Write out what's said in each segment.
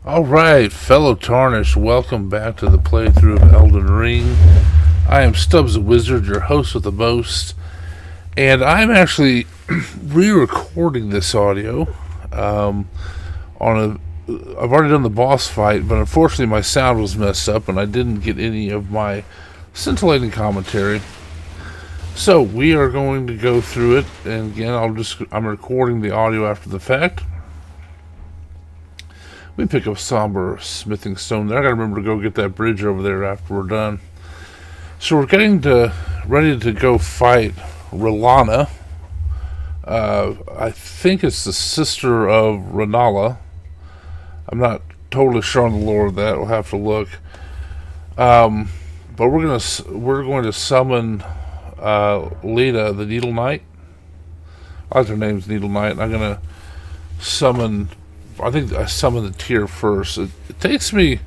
Alright, fellow Tarnished, welcome back to the playthrough of Elden Ring. I am Stubbs the Wizard, your host with the most, and I'm actually re-recording this audio. I've already done the boss fight, but unfortunately my sound was messed up and I didn't get any of my scintillating commentary. So we are going to go through it, and again, I'm recording the audio after the fact. We pick up somber smithing stone there. I gotta remember to go get that bridge over there after we're done. So we're ready to go fight Rellana. I think it's the sister of Rellana. I'm not totally sure on the lore of that. We'll have to look. But we're going to summon Leda, the Needle Knight. I like her name's Needle Knight. And I'm gonna summon. I think I summon the tier first. It takes me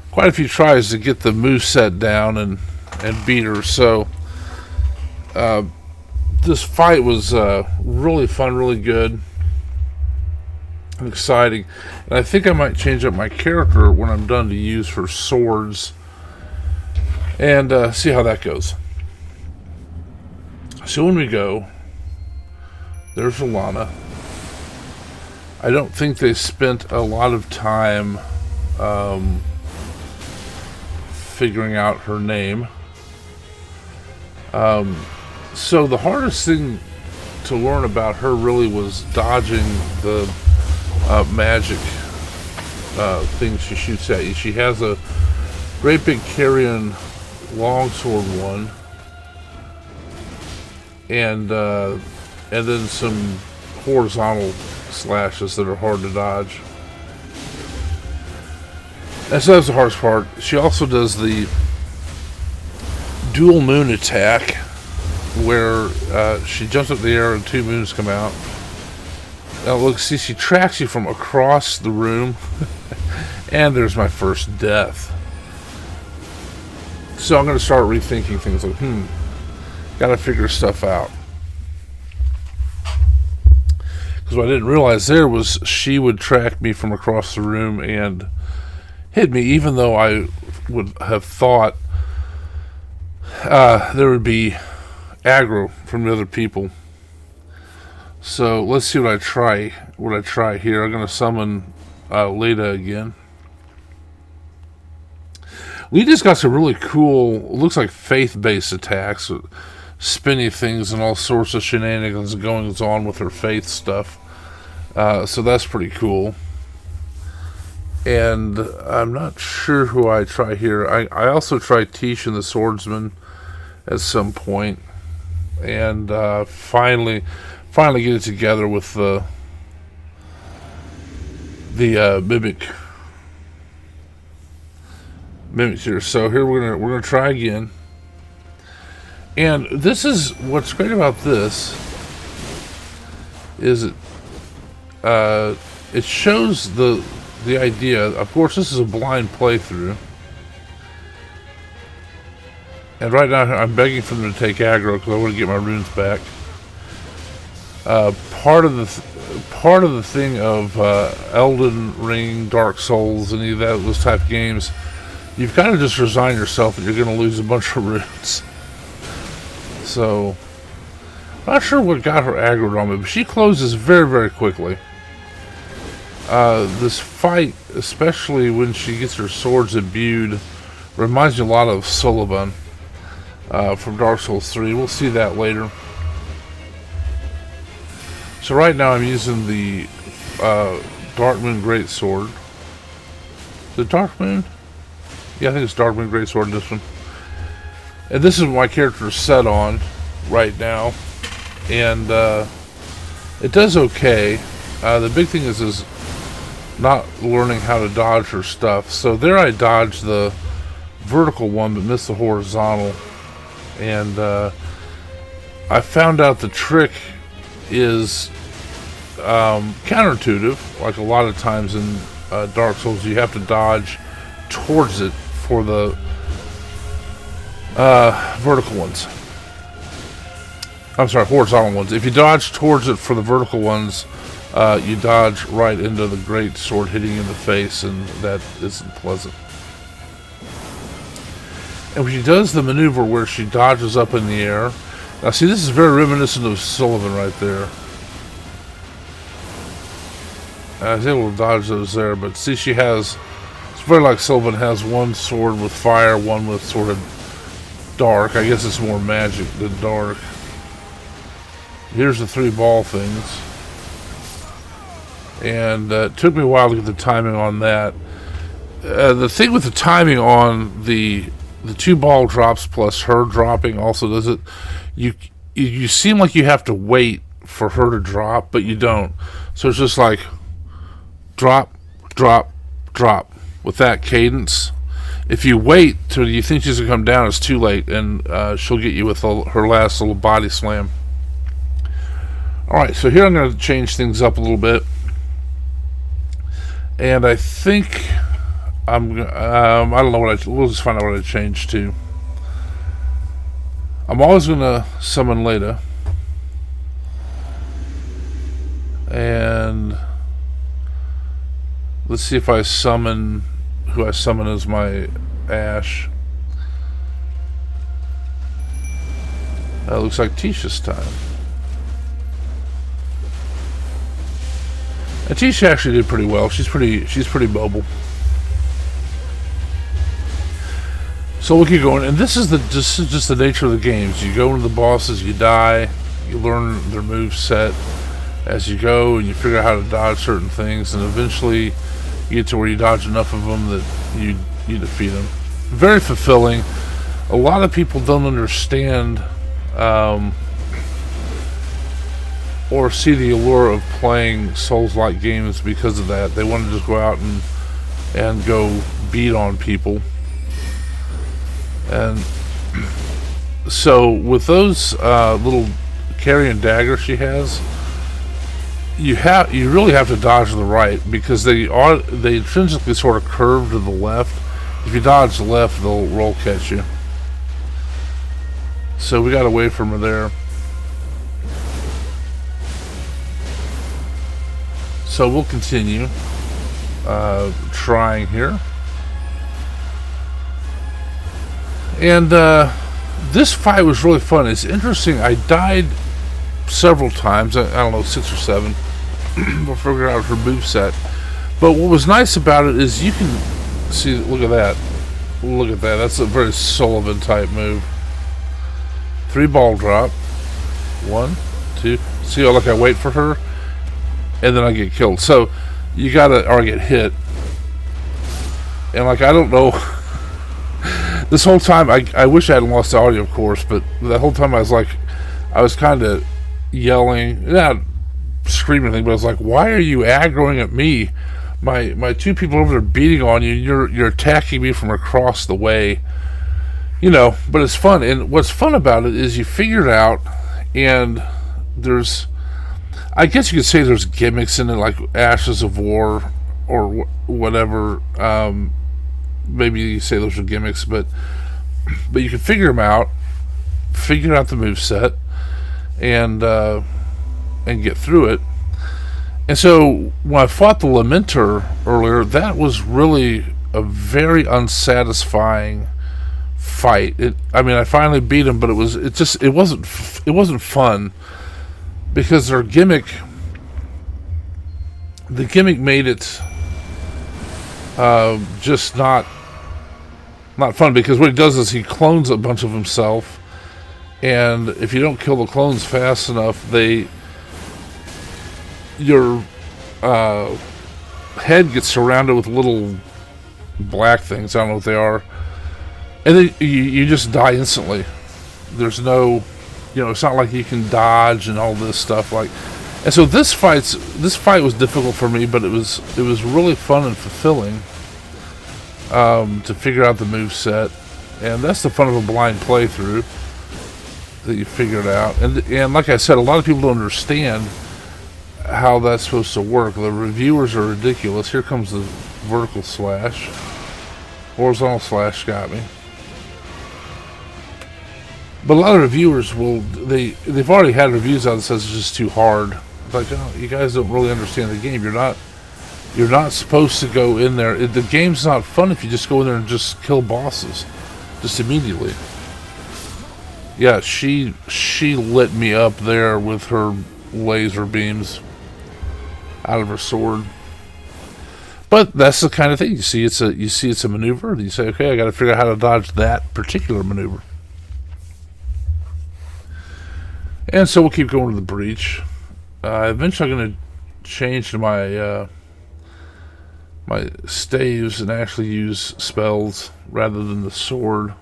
quite a few tries to get the moveset down and beat her. So this fight was really fun, really good, and exciting. And I think I might change up my character when I'm done to use her swords and see how that goes. So when we go, there's Rellana. I don't think they spent a lot of time figuring out her name. So the hardest thing to learn about her really was dodging the magic things she shoots at you. She has a great big carrion longsword one, and then some horizontal slashes that are hard to dodge. And so that's the hardest part. She also does the dual moon attack, where she jumps up in the air and two moons come out. Now look, see, she tracks you from across the room. And there's my first death. So I'm going to start rethinking things like, gotta figure stuff out. Because what I didn't realize there was she would track me from across the room and hit me, even though I would have thought there would be aggro from the other people. So let's see what I try here. I'm going to summon Leda again. Leda's got some really cool, looks like faith-based attacks. Spinny things and all sorts of shenanigans going on with her faith stuff. So that's pretty cool. And I'm not sure who I try here. I also tried Tish and the Swordsman at some point. And finally get it together with the mimics here. So here we're gonna try again. And this is what's great about this is it shows the idea. Of course, this is a blind playthrough, and right now I'm begging for them to take aggro because I want to get my runes back. Part of the thing of Elden Ring, Dark Souls, any of those type of games, you've got to just resign yourself that you're going to lose a bunch of runes. So, not sure what got her aggroed on me, but she closes very, very quickly. This fight, especially when she gets her swords imbued, reminds me a lot of Sullivan from Dark Souls 3. We'll see that later. So right now I'm using the Dark Moon Greatsword. The Dark Moon? Yeah, I think it's Dark Moon Greatsword, this one. And this is what my character is set on right now. And it does okay. The big thing is not learning how to dodge her stuff. So there I dodged the vertical one but missed the horizontal. And I found out the trick is counterintuitive. Like a lot of times in Dark Souls, you have to dodge towards it for the vertical ones. I'm sorry, horizontal ones. If you dodge towards it for the vertical ones, you dodge right into the great sword hitting you in the face, and that isn't pleasant. And when she does the maneuver where she dodges up in the air, now see, this is very reminiscent of Sullivan right there. I was able to dodge those there, but see, she has, it's very like Sullivan has one sword with fire, one with sort of dark. I guess it's more magic than dark. Here's the 3 ball things. And it took me a while to get the timing on that. The thing with the timing on the 2 ball drops plus her dropping also does it. You seem like you have to wait for her to drop, but you don't. So it's just like drop, drop, drop with that cadence. If you wait till you think she's gonna come down, it's too late, and she'll get you with her last little body slam. All right, so here I'm going to change things up a little bit, and I think I don't know what we'll just find out what I changed to. I'm always going to summon Leda, and let's see if I summon who I summon as my Ash. Looks like Tisha's time. And Tisha actually did pretty well. She's pretty mobile. So we'll keep going, and this is just the nature of the games. You go into the bosses, you die, you learn their move set as you go, and you figure out how to dodge certain things, and eventually you get to where you dodge enough of them that you defeat them. Very fulfilling. A lot of people don't understand or see the allure of playing Souls-like games because of that. They want to just go out and go beat on people. And so with those little carrying daggers she has, you really have to dodge to the right, because they intrinsically sort of curve to the left. If you dodge left, they'll roll catch you. So we got away from her there. So we'll continue trying here. And this fight was really fun. It's interesting. I died several times. I don't know, 6 or 7. We'll figure out her moveset. But what was nice about it is you can see, look at that. Look at that. That's a very Sullivan type move. 3 ball drop. 1, 2. See how, like, I wait for her, and then I get killed. So you gotta, or I get hit. And like, I don't know. This whole time, I wish I hadn't lost the audio, of course, but that whole time I was kind of yelling, not screaming anything, but I was like, why are you aggroing at me? My 2 people over there beating on you, you're attacking me from across the way. You know, but it's fun. And what's fun about it is you figure it out, and there's, I guess you could say there's gimmicks in it, like Ashes of War or whatever. Maybe you say those are gimmicks, but you can figure them out, figure out the moveset, and get through it. And so when I fought the Lamenter earlier, that was really a very unsatisfying fight. I finally beat him, but it wasn't fun, because their gimmick, the gimmick made it just not fun, because what he does is he clones a bunch of himself, and if you don't kill the clones fast enough, your head gets surrounded with little black things. I don't know what they are, and then you just die instantly. There's no, it's not like you can dodge and all this stuff. And so this fight was difficult for me, but it was really fun and fulfilling to figure out the moveset. And that's the fun of a blind playthrough, that you figure it out. And like I said, a lot of people don't understand how that's supposed to work. The reviewers are ridiculous. Here comes the vertical slash. Horizontal slash got me. But a lot of reviewers they've already had reviews out that says it's just too hard. like, oh, you guys don't really understand the game. You're not supposed to go in there. The game's not fun if you just go in there and just kill bosses, just immediately. Yeah, she lit me up there with her laser beams out of her sword. But that's the kind of thing you see. It's a maneuver, and you say, okay, I got to figure out how to dodge that particular maneuver. And so we'll keep going to the breach. Eventually, I'm going to change to my my staves and actually use spells rather than the sword.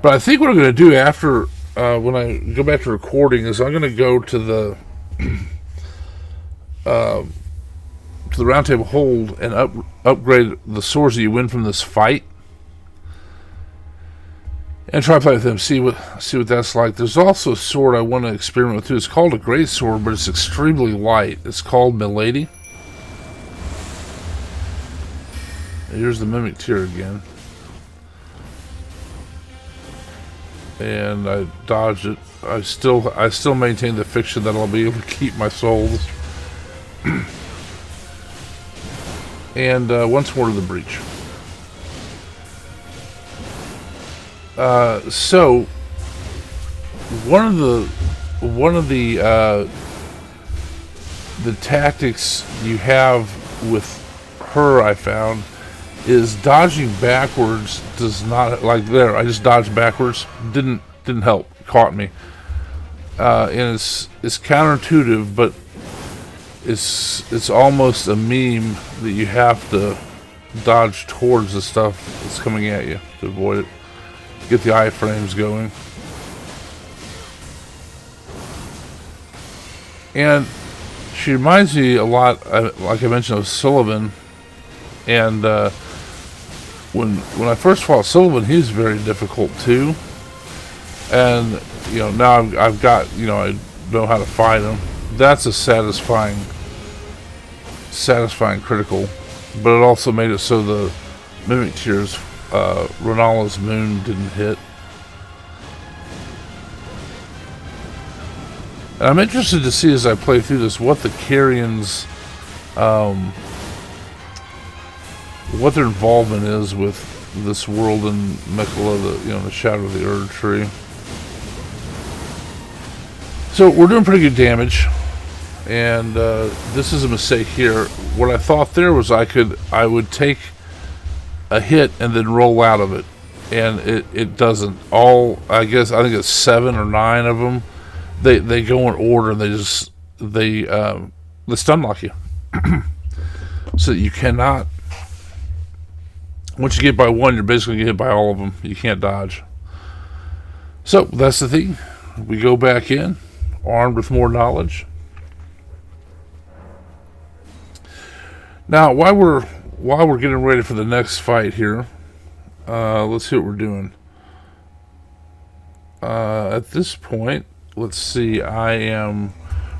But I think what I'm going to do after when I go back to recording is I'm going to go to the round table hold and upgrade the swords that you win from this fight, and try to play with them. See what that's like. There's also a sword I want to experiment with too. It's called a great sword, but it's extremely light. It's called Milady. Here's the mimic tear again. And I dodged it. I still maintain the fiction that I'll be able to keep my souls. And once more to the breach. So one of the tactics you have with her, I found, is dodging backwards does not, like there, I just dodged backwards, didn't help, caught me. And it's counterintuitive, but it's almost a meme that you have to dodge towards the stuff that's coming at you to avoid it. Get the iframes going. And she reminds me a lot, like I mentioned, of Sullivan. And when I first fought Sullivan, he was very difficult too. And now I've got, I know how to fight him. That's a satisfying critical, but it also made it so the mimic tears, Rellana's moon didn't hit. And I'm interested to see as I play through this what the Carians, what their involvement is with this world in Mikola, the shadow of the Erdtree. So we're doing pretty good damage, and this is a mistake here. What I thought there was I would take a hit and then roll out of it, and it doesn't. I think it's 7 or 9 of them. They go in order, and they stun lock you, so that you cannot. Once you get by one, you're basically going to get by all of them. You can't dodge. So that's the thing. We go back in, armed with more knowledge. Now, while we're getting ready for the next fight here, let's see what we're doing. At this point, let's see. I am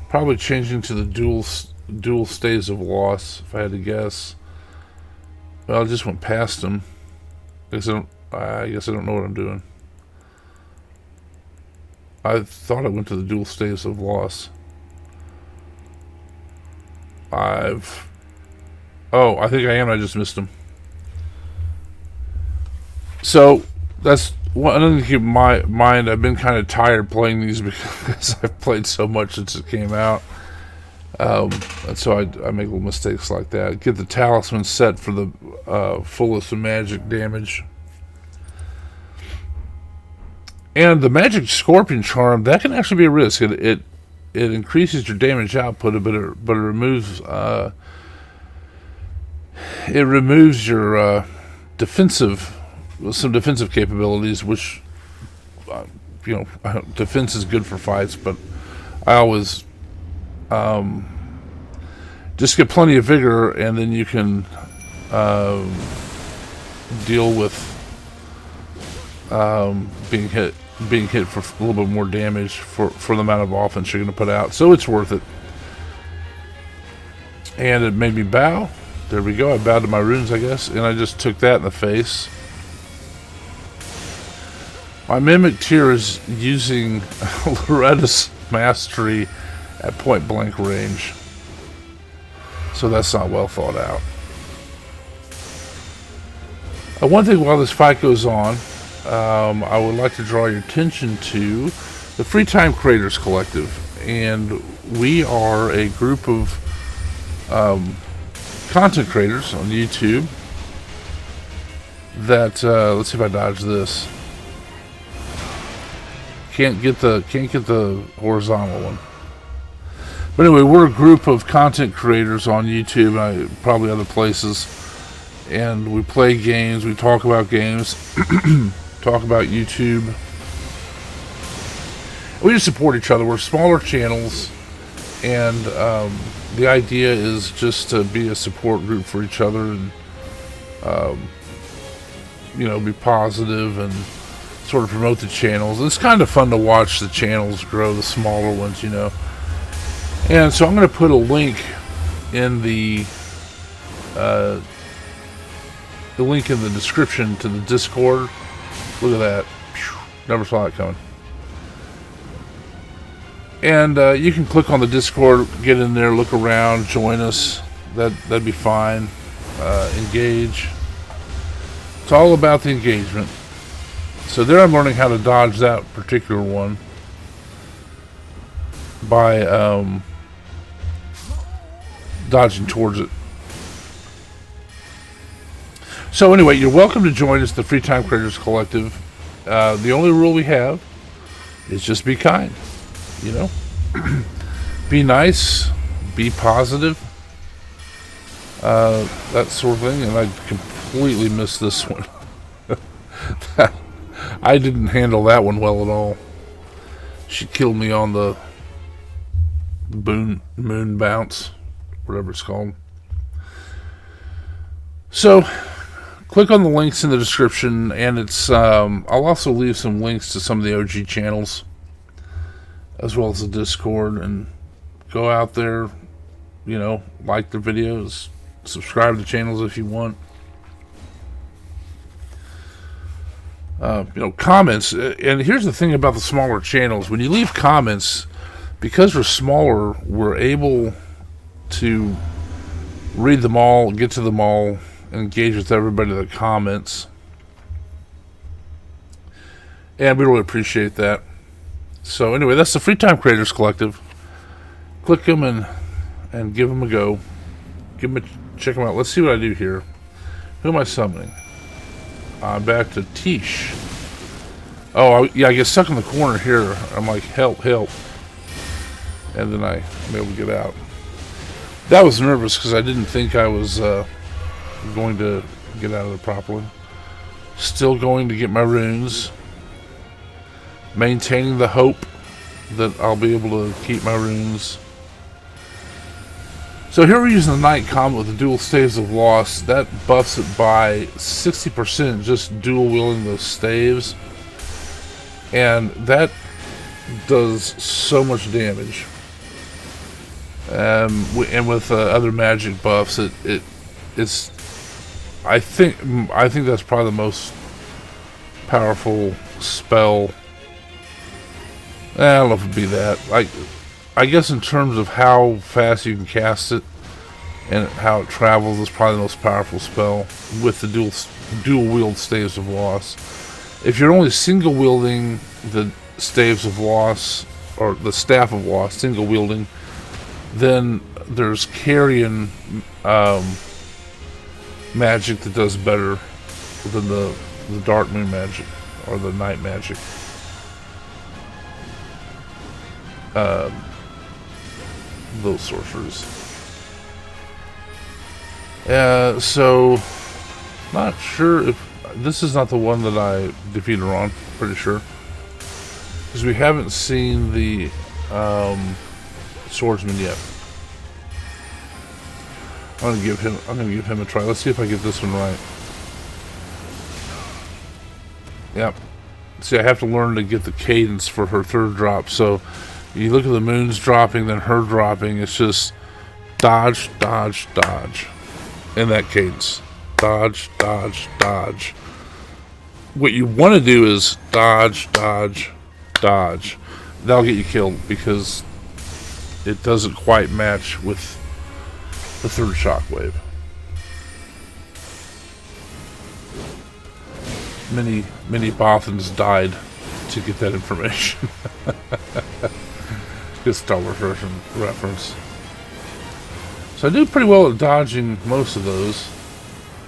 probably changing to the dual stays of loss, if I had to guess. Well, I just went past them. I guess I don't know what I'm doing. I thought I went to the dual stays of loss. I think I am. I just missed them. So that's another thing to keep in mind. I've been kind of tired playing these because I've played so much since it came out. And so I make little mistakes like that. Get the talisman set for the fullest of magic damage. And the magic scorpion charm, that can actually be a risk. It increases your damage output, but it removes your some defensive capabilities, which defense is good for fights, but I always just get plenty of vigor, and then you can deal with being hit for a little bit more damage for the amount of offense you're going to put out. So it's worth it. And it made me bow. There we go. I bowed to my runes, I guess, and I just took that in the face. My mimic tier is using Loretta's mastery at point blank range. So that's not well thought out. One thing while this fight goes on, I would like to draw your attention to the Free Time Creators Collective. And we are a group of content creators on YouTube that, let's see if I dodge this. Can't get the horizontal one. But anyway, we're a group of content creators on YouTube and probably other places. And we play games, we talk about games, talk about YouTube. We just support each other. We're smaller channels, and the idea is just to be a support group for each other and, be positive and sort of promote the channels. It's kind of fun to watch the channels grow, the smaller ones, And so I'm going to put a link in the link in the description to the Discord. Look at that. Never saw that coming. And you can click on the Discord, get in there, look around, join us. That'd be fine. Engage. It's all about the engagement. So there I'm learning how to dodge that particular one by dodging towards it. So anyway, you're welcome to join us, the Free Time Creators Collective. The only rule we have is just be kind, be nice, be positive, that sort of thing. And I completely missed this one. I didn't handle that one well at all. She killed me on the moon bounce, whatever it's called. So click on the links in the description, and it's I'll also leave some links to some of the OG channels as well as the Discord, and go out there, like the videos, subscribe to channels if you want. Comments, and here's the thing about the smaller channels: when you leave comments, because we're smaller, we're able to read them all, get to them all, engage with everybody that comments, and we really appreciate that. So anyway, that's the Free Time Creators Collective. Click them and give them a go. Check them out. Let's see what I do here. Who am I summoning? I'm back to Tish. Oh, I get stuck in the corner here. I'm like, help, help. And then I'm able to get out. That was nervous because I didn't think I was going to get out of there properly. Still going to get my runes. Maintaining the hope that I'll be able to keep my runes. So here we're using the Knight Comet with the dual staves of loss. That buffs it by 60% just dual wielding those staves. And that does so much damage. And with other magic buffs, it's I think that's probably the most powerful spell. I don't know if it'd be that. I guess in terms of how fast you can cast it and how it travels, it's probably the most powerful spell with the dual wield staves of loss. If you're only single wielding the staves of loss, or the staff of loss, single wielding, then there's carrion magic that does better than the dark moon magic or the night magic. Those sorcerers. So not sure if this is not the one that I defeated her on. Pretty sure, because we haven't seen the swordsman yet. I'm gonna give him a try. Let's see if I get this one right. Yep. See, I have to learn to get the cadence for her third drop. So you look at the moons dropping, then her dropping. It's just dodge, dodge, dodge, in that cadence. Dodge, dodge, dodge. What you want to do is dodge, dodge, dodge. That'll get you killed, because it doesn't quite match with the third shockwave. Many Bothans died to get that information. Good Star Wars reference. So I do pretty well at dodging most of those.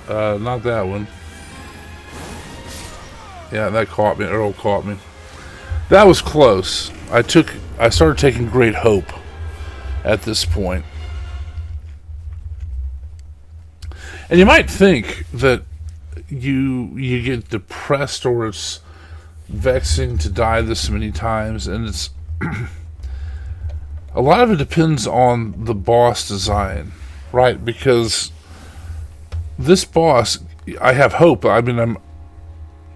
Not that one. Yeah, that caught me. Earl caught me. That was close. I started taking great hope at this point. And you might think that you get depressed or it's vexing to die this many times, and it's a lot of it depends on the boss design, right? Because this boss, I have hope. I mean,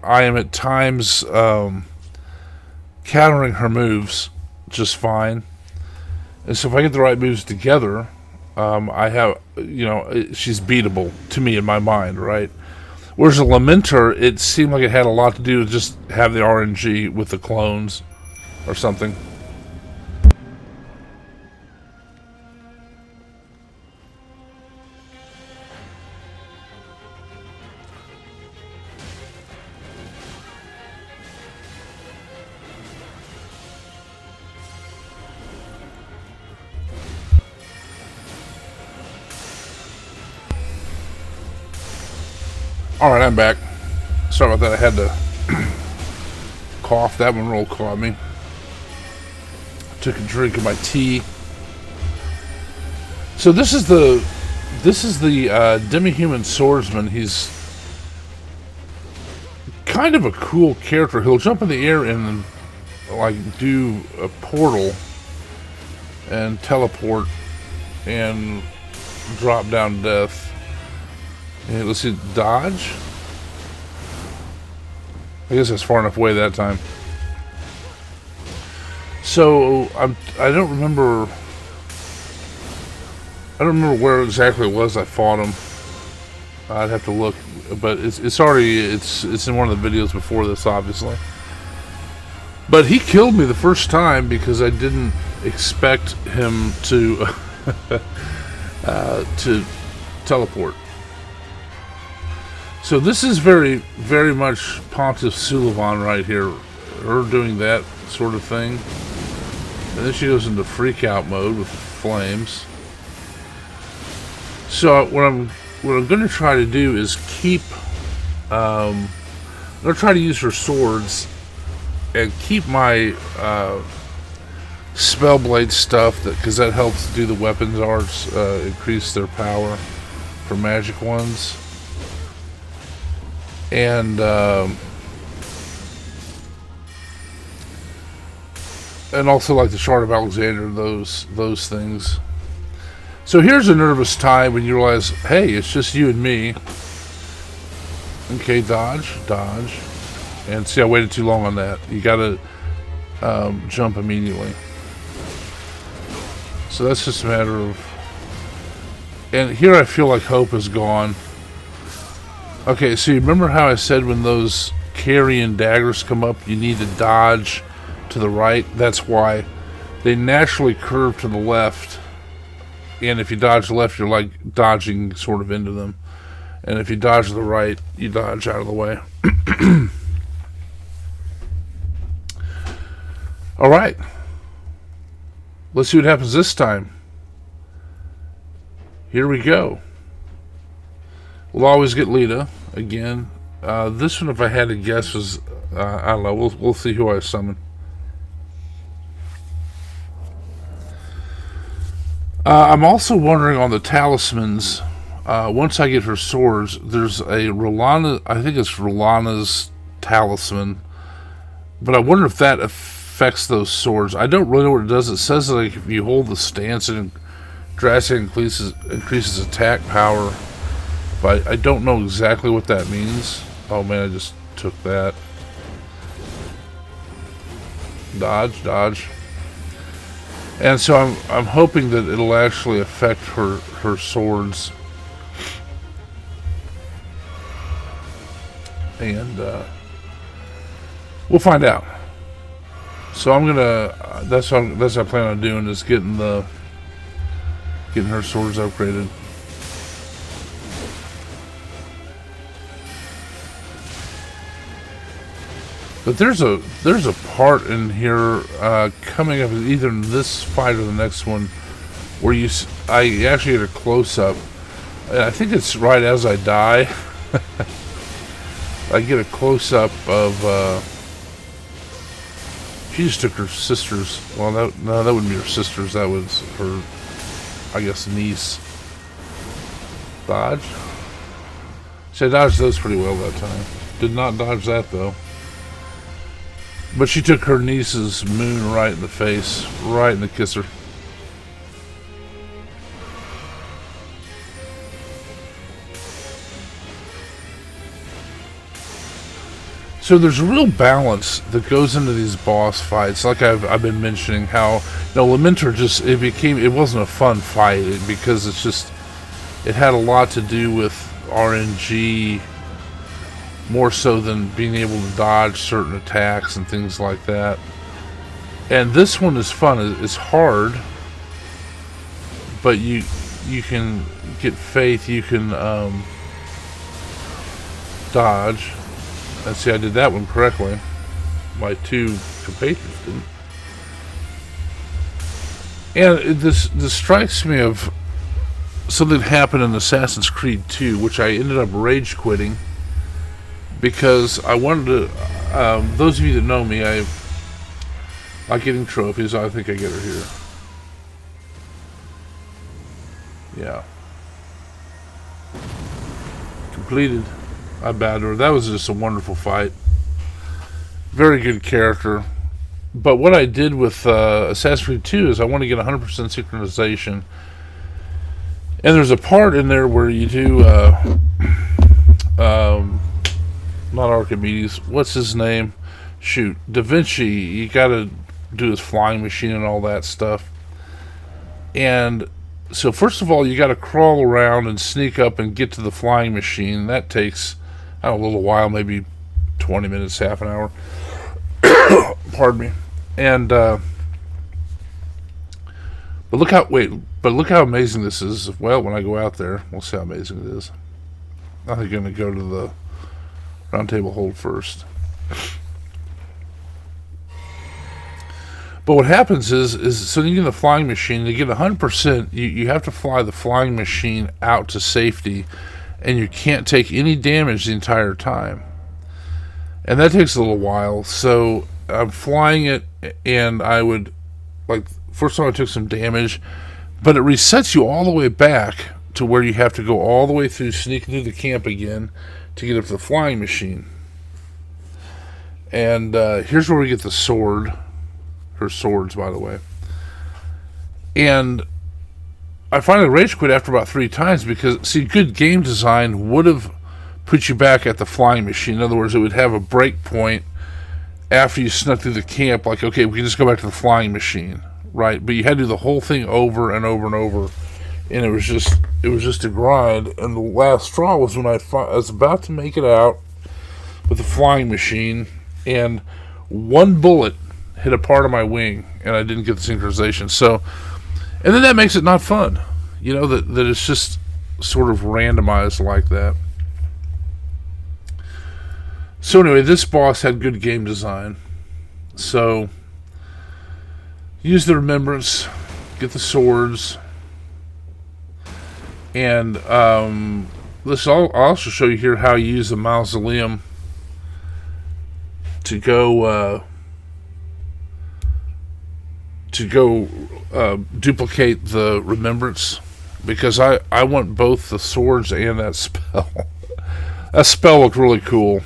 I am at times countering her moves just fine, and so if I get the right moves together, I have, she's beatable to me in my mind, right? Whereas a Lamenter, it seemed like it had a lot to do with just have the RNG with the clones or something. Alright, I'm back. Sorry about that. I had to cough. That one roll caught me. Took a drink of my tea. So this is the demi-human swordsman. He's kind of a cool character. He'll jump in the air and like do a portal and teleport and drop down death. And let's see, dodge. I guess that's far enough away that time. So I don't remember where exactly it was I fought him. I'd have to look, but it's in one of the videos before this, obviously. But he killed me the first time because I didn't expect him to to teleport. So this is very, very much Pontiff Sulivan right here. Her doing that sort of thing. And then she goes into freak out mode with the flames. So what I'm going to try to do is keep... I'm going to try to use her swords and keep my Spellblade stuff, because that helps do the weapons arts, increase their power for magic ones. And also like the Shard of Alexander, those things. So here's a nervous time when you realize, hey, it's just you and me. Okay, dodge, and see, I waited too long on that. You gotta jump immediately. So that's just a matter of. And here I feel like hope is gone. Okay, so you remember how I said when those carrion daggers come up, you need to dodge to the right? That's why they naturally curve to the left. And if you dodge left, you're like dodging sort of into them. And if you dodge to the right, you dodge out of the way. Alright. Let's see what happens this time. Here we go. We'll always get Lita again. This one, if I had to guess, was I don't know. We'll see who I summon. I'm also wondering on the talismans. Once I get her swords, there's a Rellana. I think it's Rellana's talisman, but I wonder if that affects those swords. I don't really know what it does. It says that like if you hold the stance, it drastically increases attack power. But I don't know exactly what that means. Oh man, I just took that. Dodge. And so I'm hoping that it'll actually affect her swords. And we'll find out. So I'm gonna. That's what I plan on doing, is getting her swords upgraded. But there's a part in here coming up either in this fight or the next one where I actually get a close up. I think it's right as I die. I get a close up of. She just took her sister's. Well, no, that wouldn't be her sister's. That was her, I guess, niece. Dodge. See, I dodged those pretty well that time. Did not dodge that though. But she took her niece's moon right in the face, right in the kisser. So there's a real balance that goes into these boss fights. Like I've been mentioning, how Lamentor it wasn't a fun fight because it had a lot to do with RNG more so than being able to dodge certain attacks and things like that. And this one is fun. It's hard, but you can get faith. You can dodge. Let's see, I did that one correctly. My two compatriots didn't. And this strikes me of something that happened in Assassin's Creed 2, which I ended up rage quitting because I wanted to. Those of you that know me, I like getting trophies. I think I get her here. Yeah. Completed. I bowed to her. That was just a wonderful fight. Very good character. But what I did with Assassin's Creed 2 is I want to get 100% synchronization. And there's a part in there where you do, not Archimedes, what's his name? Shoot, Da Vinci. You got to do his flying machine and all that stuff. And so first of all, you got to crawl around and sneak up and get to the flying machine. That takes a little while, maybe 20 minutes, half an hour. Pardon me. And but look how amazing this is. Well, when I go out there, we'll see how amazing it is. I'm going to go to the round table hold first. But what happens is so you get the flying machine, you get 100%. You have to fly the flying machine out to safety, and you can't take any damage the entire time. And that takes a little while. So I'm flying it, and I would, like, first time I took some damage, but it resets you all the way back to where you have to go all the way through, sneaking through the camp again to get up to the flying machine. And here's where we get the sword. Her swords, by the way. And I finally rage quit after about 3 times because, see, good game design would have put you back at the flying machine. In other words, it would have a break point after you snuck through the camp, like, okay, we can just go back to the flying machine, right? But you had to do the whole thing over and over and over, and it was just a grind. And the last straw was when I was about to make it out with the flying machine, and one bullet hit a part of my wing, and I didn't get the synchronization. So, and then that makes it not fun, that it's just sort of randomized like that. So anyway, this boss had good game design. So, use the remembrance, get the swords, and I'll also show you here how you use the mausoleum to go duplicate the remembrance, because I want both the swords and that spell. That spell looked really cool.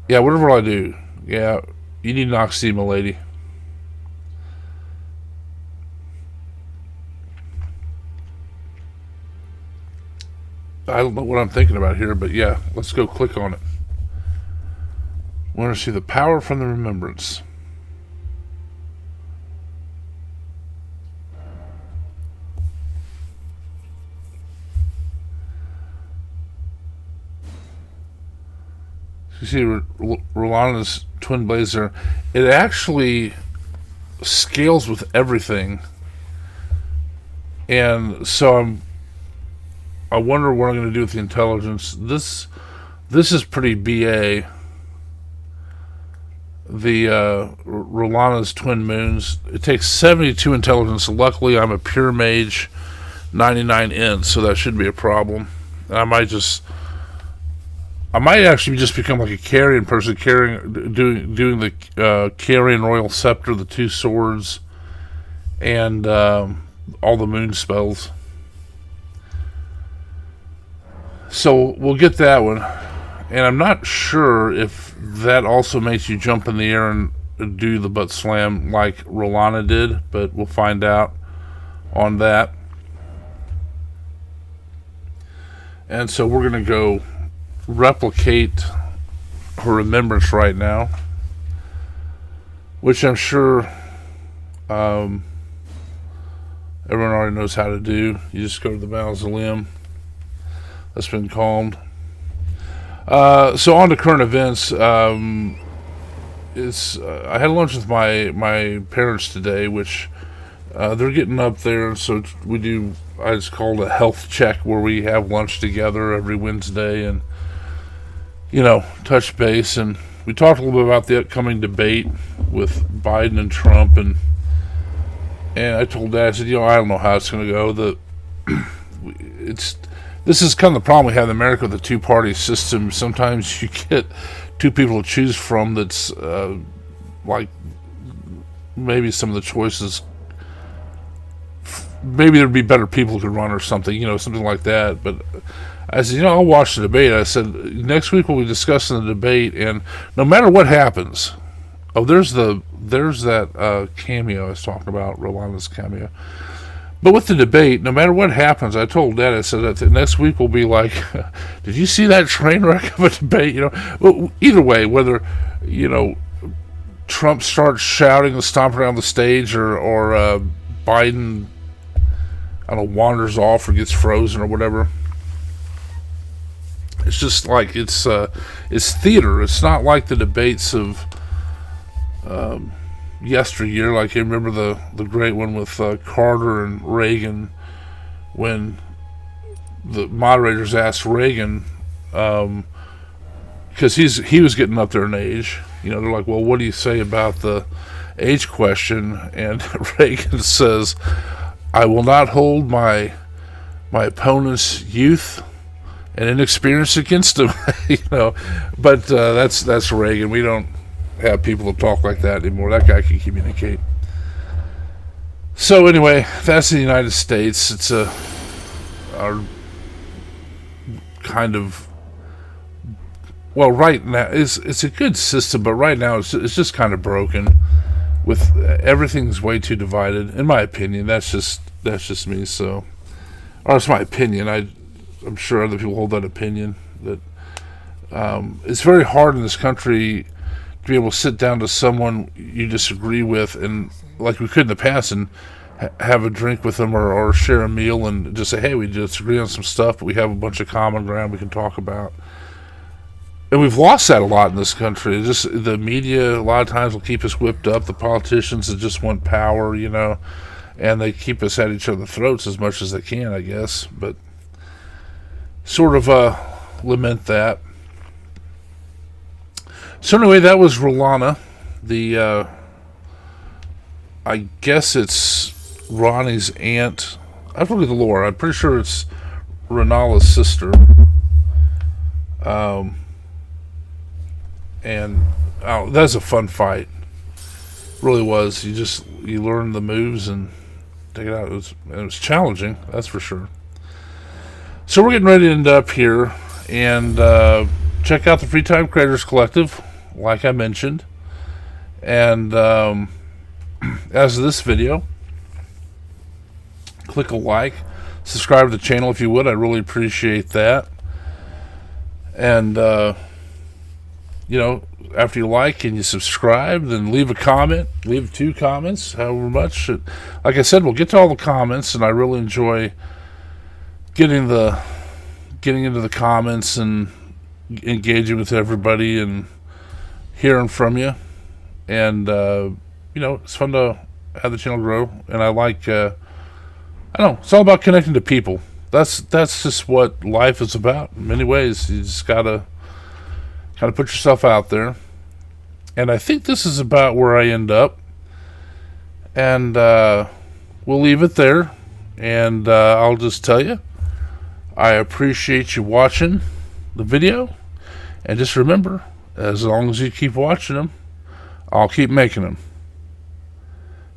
Yeah, whatever I do. Yeah, you need Noxie, my lady. I don't know what I'm thinking about here, but yeah, let's go click on it. We want to see the power from the remembrance. You see Rellana's twin blades there. It actually scales with everything. And so I wonder what I'm going to do with the intelligence. This is pretty BA. The Rellana's twin moons. It takes 72 intelligence. Luckily, I'm a pure mage, 99 int, so that shouldn't be a problem. And I might actually just become like a carrion person, doing the carrion royal scepter, the two swords, and all the moon spells. So we'll get that one, and I'm not sure if that also makes you jump in the air and do the butt slam like Rellana did, but we'll find out on that. And so we're going to go replicate her remembrance right now, which I'm sure everyone already knows how to do. You just go to the mausoleum that's been calmed. So on to current events. I had lunch with my parents today, which they're getting up there, so we do. I just called a health check where we have lunch together every Wednesday and touch base, and we talked a little bit about the upcoming debate with Biden and Trump, and I told Dad, I said, I don't know how it's going to go. This is kind of the problem we have in America with the two-party system. Sometimes you get two people to choose from that's like maybe some of the choices, maybe there'd be better people who could run or something, something like that. But I said, I'll watch the debate. I said, next week we'll be discussing the debate, and no matter what happens, there's that cameo I was talking about, Rellana's cameo. But with the debate, no matter what happens, I told Dad, I said that next week will be like, did you see that train wreck of a debate? Well, either way, whether Trump starts shouting and stomping around the stage, or Biden, I don't know, wanders off or gets frozen or whatever. It's just like it's theater. It's not like the debates of yesteryear. Like I remember the great one with Carter and Reagan, when the moderators asked Reagan, because he was getting up there in age. They're like, well, what do you say about the age question? And Reagan says, I will not hold my opponent's youth and inexperience against him. But that's Reagan. We don't have people to talk like that anymore. That guy can communicate. So anyway, that's the United States. It's our kind of, well, right now it's a good system, but right now it's just kind of broken. With everything's way too divided, in my opinion. That's just me. So, or it's my opinion. I'm sure other people hold that opinion. That it's very hard in this country to be able to sit down to someone you disagree with, and like we could in the past, and have a drink with them, or share a meal, and just say, hey, we disagree on some stuff, but we have a bunch of common ground we can talk about. And we've lost that a lot in this country. It's just the media a lot of times will keep us whipped up. The politicians that just want power, and they keep us at each other's throats as much as they can, I guess. But sort of lament that. So anyway, that was Rellana. The I guess it's Ronnie's aunt. I have to look at the lore. I'm pretty sure it's Renala's sister. And that's a fun fight. Really was. You learn the moves and take it out. It was challenging, that's for sure. So we're getting ready to end up here, and check out the Free Time Creators Collective, like I mentioned. And as of this video, click a like, subscribe to the channel if you would. I really appreciate that. And after you like and you subscribe, then leave a comment, leave 2 comments, however much. Like I said, we'll get to all the comments, and I really enjoy getting into the comments and engaging with everybody and hearing from you. And it's fun to have the channel grow. And I like, I don't know, it's all about connecting to people. That's just what life is about. In many ways, you just gotta kind of put yourself out there. And I think this is about where I end up. And we'll leave it there. And I'll just tell you, I appreciate you watching the video. And just remember, as long as you keep watching them, I'll keep making them.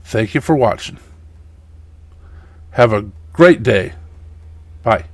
Thank you for watching. Have a great day. Bye.